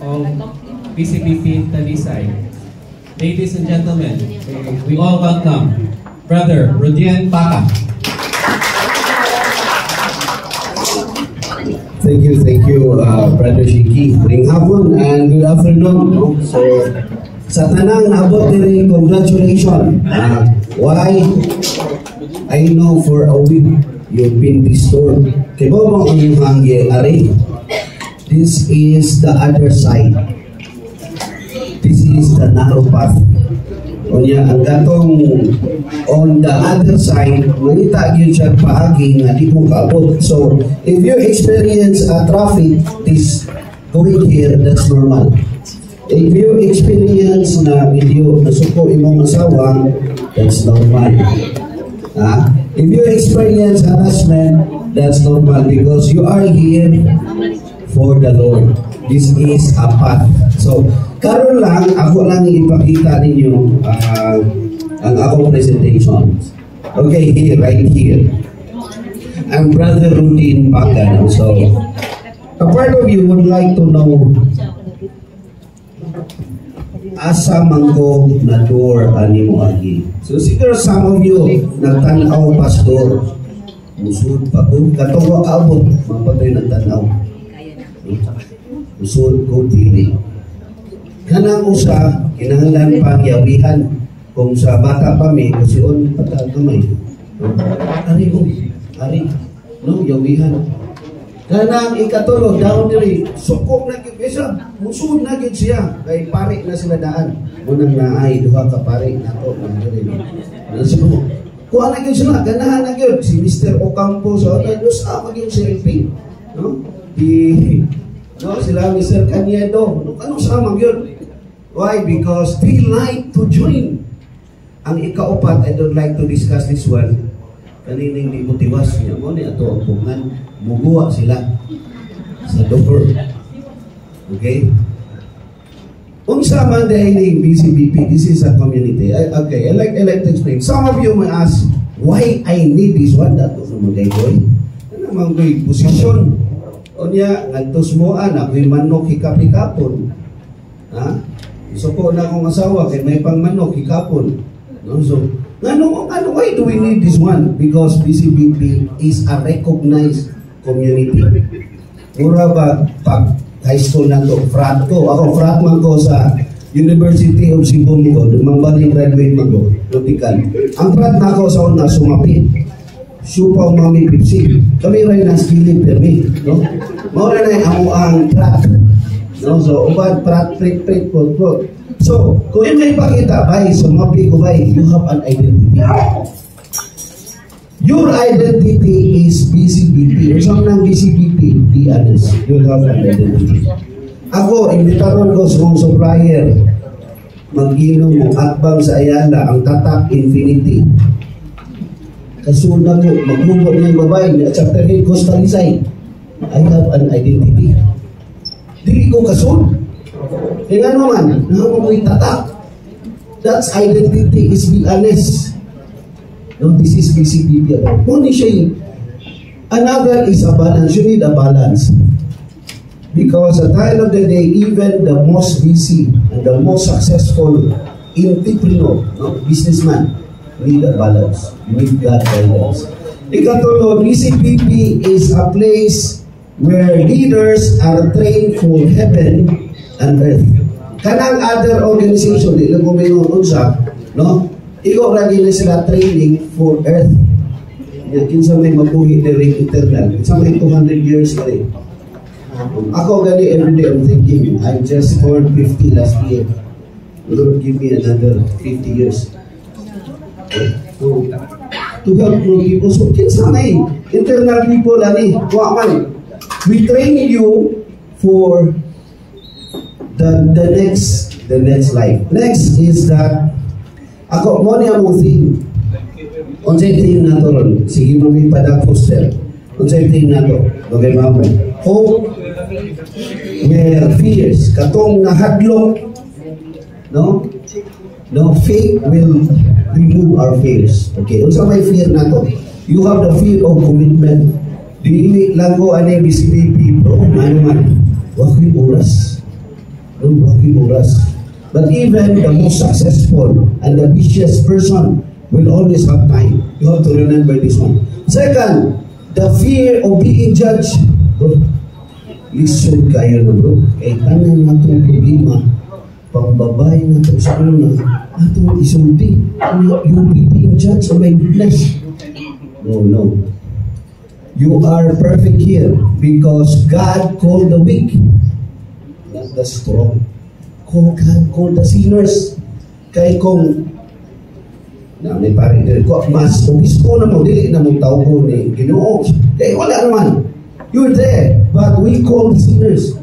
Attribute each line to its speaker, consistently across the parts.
Speaker 1: of BCBP Talisay. Ladies and gentlemen, we all welcome Brother Rodien Paca.
Speaker 2: Thank you, Brother Shiki. Ring hapon and good afternoon. No? So, sa tanang naabot din, congratulations. Why? I know for a week you've been restored. Kaya ba ang iyong hangyari? This is the other side. This is the narrow path. Kunya, ang gatong on the other side, manita yun siya paagi nga di mo kaabot. So, if you experience a traffic, this going here, that's normal. If you experience na video nasuko imong asawa, that's normal. If you experience harassment, that's normal because you are here for the Lord. This is a path. So, karon lang, ako lang ipakita ninyo ang akong presentation. Okay, here, right here. I'm Brother Rodien Paca. So, a part of you would like to know asa man ko na door ani mo agi. So, siguro some of you nagtanaw, pastor. Musud pa ko. Katuwa kaabot, mapatoy nagtanaw. Usod ko dili. Kanang usa kinahanglan pang yawihan kung sa bata pa mi kusion patag kamay. Ari no yawihan. Kanang ikatulo down diri sukok na gyud isa, musud na gyud siya kay pare na sila daan. Unang naay duha ka pare nato na diri. Nasuko. Kuha na gyud sila ganahan na gyud si Mr. Ocampo sa sa magyud selfie. No? No, sila Mr. Caniedo. Anong sama yun? Why? Because they like to join. Ang ikaupat, I don't like to discuss this one. Kanining di motiwas niya mo niya ito ang pungan. Muguwa sila sa door. Okay? Unsa man dahil BCBP, this is a community. Okay, I like to explain. Some of you may ask, why I need this one? Dato sa mga goy. Ano naman goy? Posisyon. O niya, nagtos mo anak, may manok hikap-hikapon. So po na akong asawa, kay may pang manok hikapon. No? So, why do we need this one? Because BCBP is a recognized community. Mura ba, pag high school na to, frat ko. Ako, frat man ko sa University of Cebu ko, dumambali graduate man ko, Lotical. Ang frat na ako sa una, sumapit. Supaw mami Pepsi. Kami rin ang skilling permit. No? Maura na yung ang prat. No? So, ubad prat, prit, pot. So, kung yung may pakita, bay, sumapi ko bay, you have an identity. Your identity is BCBP. Isang ng BCBP, be honest. You have an identity. Ako, imbitaron ko sa mga supplier, mag-inom mo atbang sa Ayala, ang Tatak Infinity. Kasuna ko, maghubot niyang babae, at chapter 8, Talisay. I have an identity. Dili ko kasun. E nga naman, naman mo'y tatak. That's identity, is be honest. No, this is BCBP. Only siya. Another is a balance. You need a balance. Because at the end of the day, even the most busy and the most successful entrepreneur, no, businessman, need a balance. You need God guidance. Ikatulo, BCBP is a place where leaders are trained for heaven and earth. Kanang other organization, di lang kumingon unsa, no? Ikaw lagi na sila training for earth. Yan, kinsa may mabuhi na rin eternal. Kinsa may 200 years na rin. Ako gani everyday I'm thinking, I just turned 50 last year. Lord, give me another 50 years. To help more people. So, kinsa may internal people ani, kuwaman. We train you for the next life. Next is that ako mo niya mo theme. Unsay theme na to ron? Sige mo may padag poster. Unsay theme na to? Okay, ma'am. Hope where fears. Katong nahadlok, no? No, faith will remove our fears. Okay, unsa may fear na to? You have the fear of commitment. Dili lang ko ani BCBP bro, ano man. Wa ko'y oras. oras. But even the most successful and the busiest person will always have time. You have to remember this one. Second, the fear of being judged. Bro, listen kayo na bro. Kaya tanan na itong problema. Pangbabae na ito sa una. Atong isulti. You'll be being judged on my weakness. No. You are perfect here because God called the weak, not the strong. God called the sinners. Kaya kung may paring ko, mas obispo na mo, dili na mong tao ko ni Ginoo. Kaya wala naman. You're there. But we call the sinners.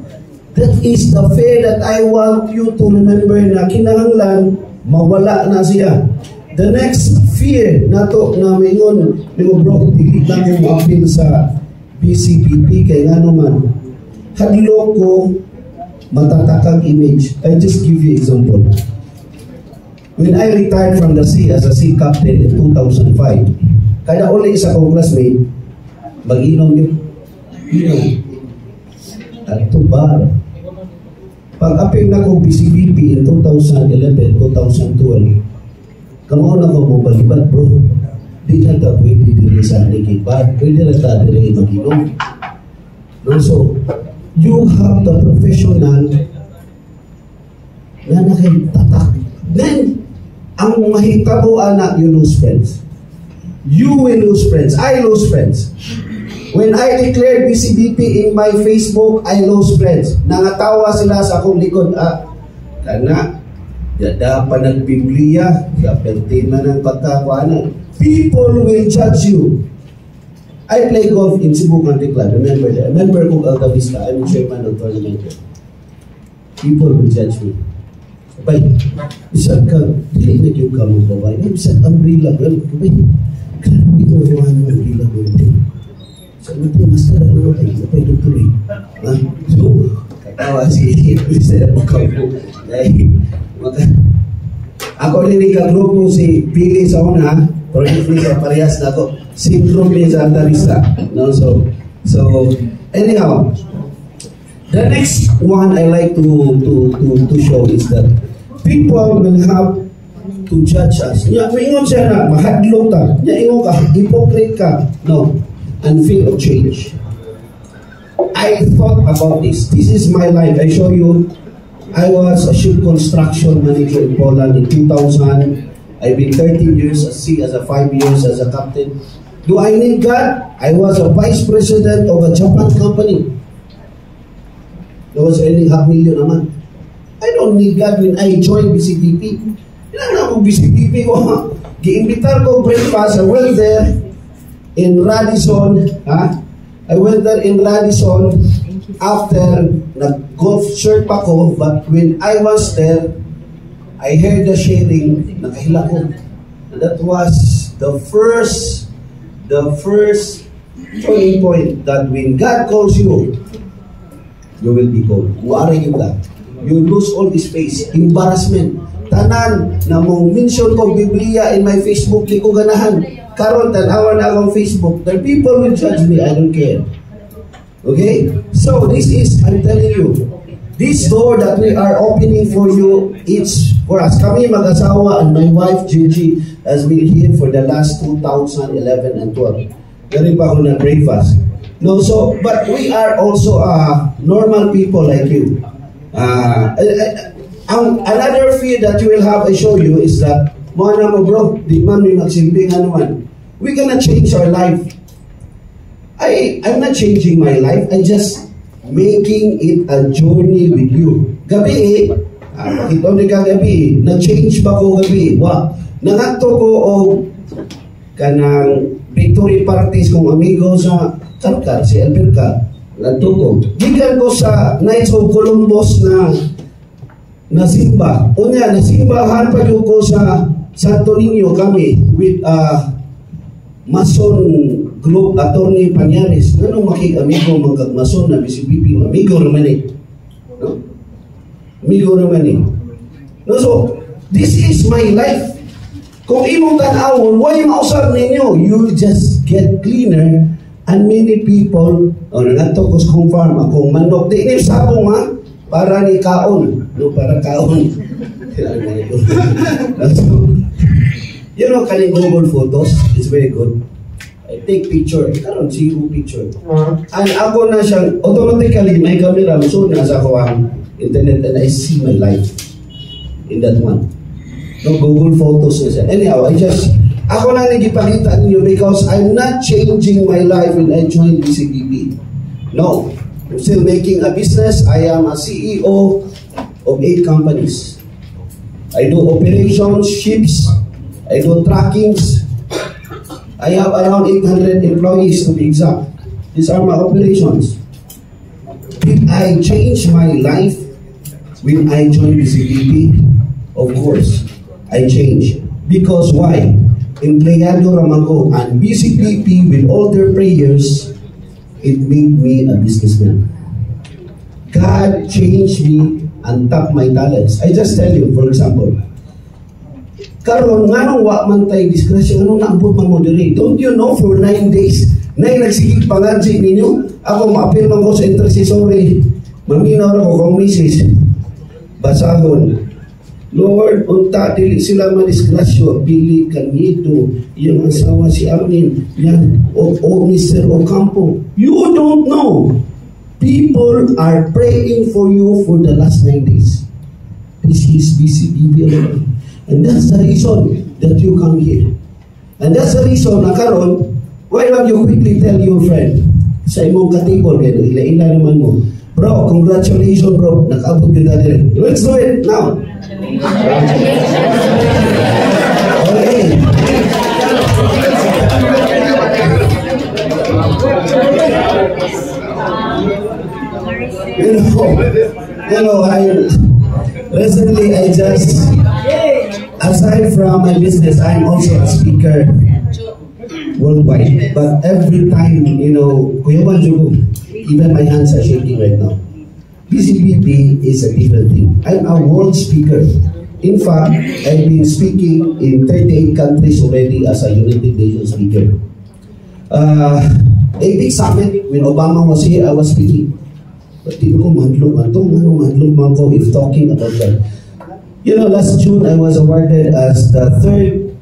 Speaker 2: That is the fear that I want you to remember na kinahanglan mawala na siya. The next fear nato na mingon bro, dili lang mo appeal sa BCPP kay nga naman hadlo ko matatakang image. I just give you example. When I retired from the sea as a sea captain in 2005, kaya uli isa kong classmate mag-inom yun at bar. Pag-aping na ko BCPP in 2011, 2012, kamo na ko mo balibat bro. Di na ta pwede diri sa nikibat. Pwede na ta diri mag-inom. No, so, you have the professional na nakitatak. Then, ang mahitabo anak, you lose friends. You will lose friends. I lose friends. When I declared BCBP in my Facebook, I lose friends. Nangatawa sila sa akong likod. Kana, yada pa nag-Biblia, kaperte man ang pagkakuanan. People will judge you. I play golf in Cebu Country Club. Remember that? Remember kung Alta Vista, I'm chairman of tournament. People will judge me. Bay, isang ka, dili na yung kamong babae. Isang umbrella, girl. Bay, grabe ito yung umbrella, girl. So, master na naman tayo. Bay, tuloy. So, katawa si Mr. Bukaw. Ako rin ikagrupo si Pili sa una, pero hindi ka parehas na ako. Syndrome ni sa Alta Vista. No? So, anyhow, the next one I like to show is that people will have to judge us. Ingon siya na, mahadlong ka. Ingon ka, hypocrite ka. No. And fear of change. I thought about this. This is my life. I show you. I was a ship construction manager in Poland in 2000. I've been 13 years at sea, as a 5 years as a captain. Do I need God? I was a vice president of a Japan company. I was earning $500,000 a month. I don't need God when I joined BCPP. Ilan na akong BCPP ko. Giimbitar ko breakfast. I went there in Radisson. I went there in Radisson after nag-golf shirt pa ko. But when I was there, I heard the sharing. Nakahila ko. And that was the first turning point that when God calls you, you will be called. Muari yung God. You lose all this space. Embarrassment. Tanan na mong mention ko Biblia in my Facebook, di ko ganahan. Karon tanawa na akong Facebook. The people will judge me. I don't care. Okay? So this is, I'm telling you, this door that we are opening for you, it's for us. Kami mag-asawa and my wife, Gigi, has been here for the last 2011 and 12. Gari pa ako na breakfast. No, so, but we are also normal people like you. Another fear that you will have, I show you, is that, mga mo bro, di man may magsilbing ano man. We're gonna change our life. I'm not changing my life. I just making it a journey with you. Gabi bakit ni gabi, na-change ba ko gabi? Nangato ko o kanang victory parties kong amigo sa Kalkar, si Alberca. Nanto ko. Gigan ko sa Knights of Columbus na simba. Unya, nasimbahan pa ko sa Santo Niño kami with Mason Group Attorney Panyares. Anong makik-amigo magkagmason na BCPP? Amigo naman eh. No? Amigo naman eh. No, so, this is my life. Kung imong tanawon, why mausap ninyo? You just get cleaner and many people, nangato ko sa farm akong manok. Di ni sabong ha? para ni kaon, no, para kaon. You know, kaning Google Photos is very good. I take picture, karon zero picture. And ako na siyang, automatically, may camera, so nasa ko ang internet and I see my life in that one. No, Google Photos na siya. Anyhow, ako lang nagipakita ninyo because I'm not changing my life when I joined BCBP. No, I'm still making a business. I am a CEO of 8 companies. I do operations, ships, I do trackings. I have around 800 employees to be exact. These are my operations. Did I change my life when I joined BCBP? Of course, I changed. Because why? Empleyado raman ko and BCBP with all their prayers, it made me a businessman. God changed me and tapped my talents. I just tell you, for example, karon nganong wa man tay disgrasya anong naabot man mo diri? Don't you know for 9 days nay nagsigig pangadji ninyo ako maapil man ko sa intercessory maminaw ra ko kung misis basahon Lord unta dili sila madisgrasya pili kanito yung asawa si Amin yan o Mr. Ocampo. You don't know, people are praying for you for the last 9 days. This is BCBP alone. And that's the reason that you come here. And that's the reason na karon, why don't you quickly tell your friend sa imong katibol kayo, ila-ila naman mo, bro, congratulations bro, nakaabot yun natin. Let's do it now. Okay. Recently I just, aside from my business, I'm also a speaker worldwide. But every time, Kuya Wanjugo, even my hands are shaking right now. BCBP is a different thing. I'm a world speaker. In fact, I've been speaking in 38 countries already as a United Nations speaker. A big summit, when Obama was here, I was speaking. But di ko madlog man ko if talking about that. Last June, I was awarded as the 3rd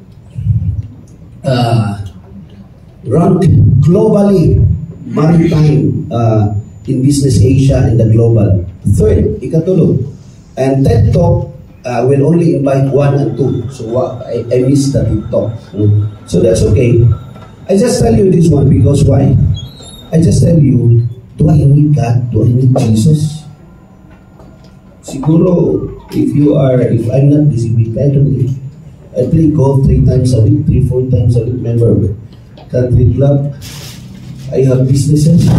Speaker 2: ranked globally maritime in Business Asia and the global. 3rd, ikatulog. And TED Talk will only invite 1 and 2. So I missed the TED Talk. So that's okay. I just tell you this one because why? I just tell you, do I need God? Do I need Jesus? Siguro, if I'm not busy, I don't need. I play golf 3 times a week, 3-4 times a week, member of country club. I have businesses.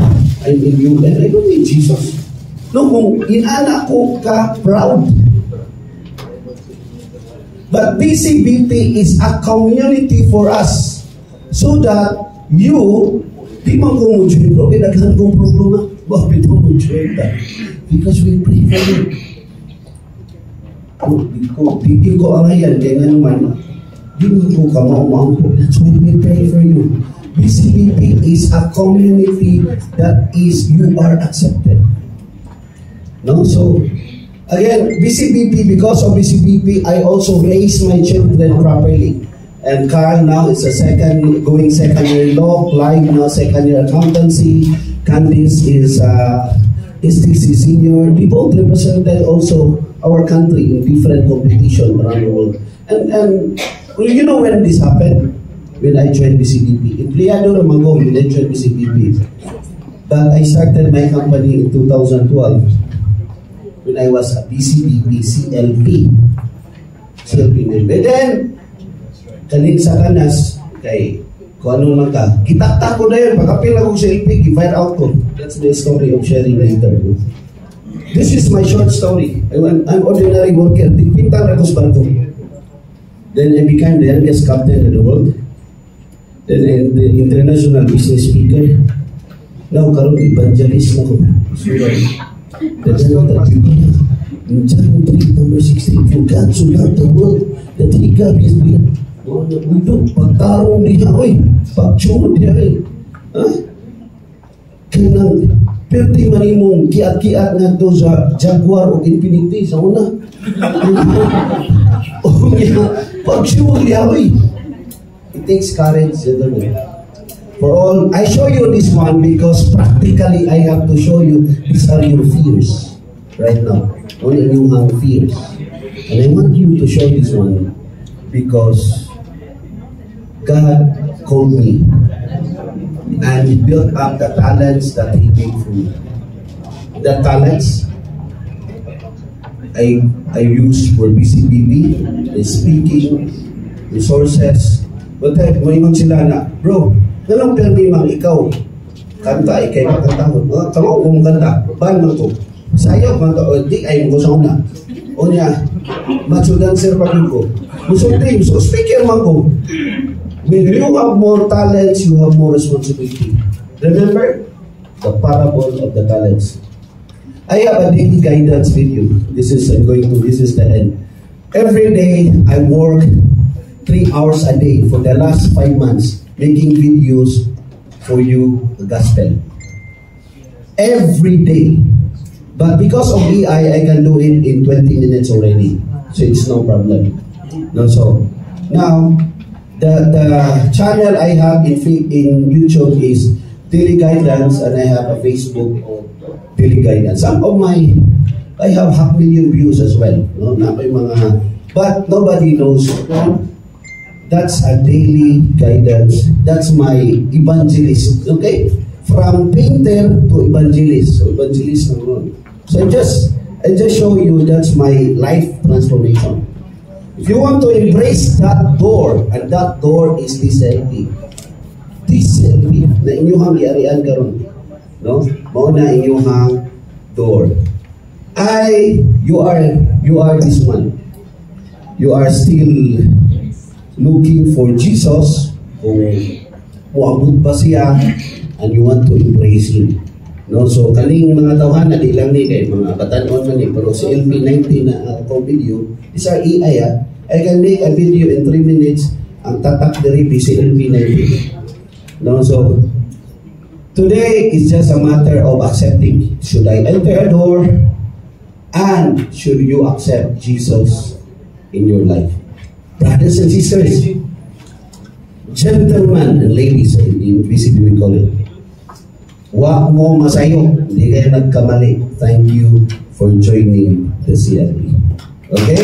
Speaker 2: I'm in UN. I don't need Jesus. No, kung inana ko ka, proud. But BCBP is a community for us so that you, di man ko mo join, bro, kinaghan kong problema. Bakit mo join that? Because we pray for you. Hindi ko angayan, kaya nga naman, hindi ko ka maumampo. That's why we pray for you. BCBP is a community that you are accepted. No? So, again, BCBP, because of BCBP, I also raise my children properly. And Carl now is going second year law, Clive now second year accountancy, Candice is STC senior. We both represented also our country in different competition around the world. And you know when this happened? When I joined BCBP. Empleyado naman ko when I joined BCBP. But I started my company in 2012 when I was a BCBP CLP member. Then, kalit sa kanas, kay kung ano lang ka, kitakta ko na yun, makapil akong CLP, i-fire out ko. That's the story of sharing later. This is my short story. I'm ordinary worker. Pintal ako sa barko. Then I became the youngest captain in the world. Then I'm the international business speaker. Now, karon evangelist na ko. That's not that people. In John 3, number 16, for God so loved the world that He gave His beloved. Ito, pagtarong diya, pagtsunod diya, kanang perti man imong kiat-kiat nga to sa Jaguar o Infiniti sa una. O niya, pag-siwag liyawi. It takes courage, gentlemen. For all, I show you this one because practically I have to show you these are your fears right now. All inyong fears. And I want you to show this one because God called me and He built up the talents that He gave for me. The talents I use for BCBB, the speaking, resources. But mayroon sila na, bro, nalang permi mang ikaw kanta, ikay makantahon. Tama ko kung kanta, ban man ko. Sayaw man to, di ay mo sa una. O niya, macho dancer pa ko. Musulti, so speaker man ko. When you have more talents, you have more responsibility. Remember the parable of the talents. I have a daily guidance video. This is the end. Every day I work 3 hours a day for the last 5 months making videos for you, the gospel. Every day. But because of AI, I can do it in 20 minutes already. So it's no problem. No, so now the channel I have in YouTube is Daily Guidance, and I have a Facebook of Daily Guidance. Some of I have 500,000 views as well. No? But nobody knows. No? That's a daily guidance. That's my evangelist. Okay? From painter to evangelist. So evangelist naman. So I just show you that's my life transformation. If you want to embrace that door, and that door is TCLP. TCLP na inyuhang iarian karon. No? Mao na inyuhang door. You are this one. You are still looking for Jesus, kung muabot ba siya, and you want to embrace Him. No, so kaning mga tawhan na di lang ni kay mga batanon man ni, pero si LP19 na ako video is our AI. I can make a video in 3 minutes. Ang tatak diri si LP19. No, so today is just a matter of accepting. Should I enter a door, and should you accept Jesus in your life? Brothers and sisters, gentlemen and ladies, in BCB we call it. Wag mo masayo, hindi kayo nagkamali. Thank you for joining the CLP. Okay?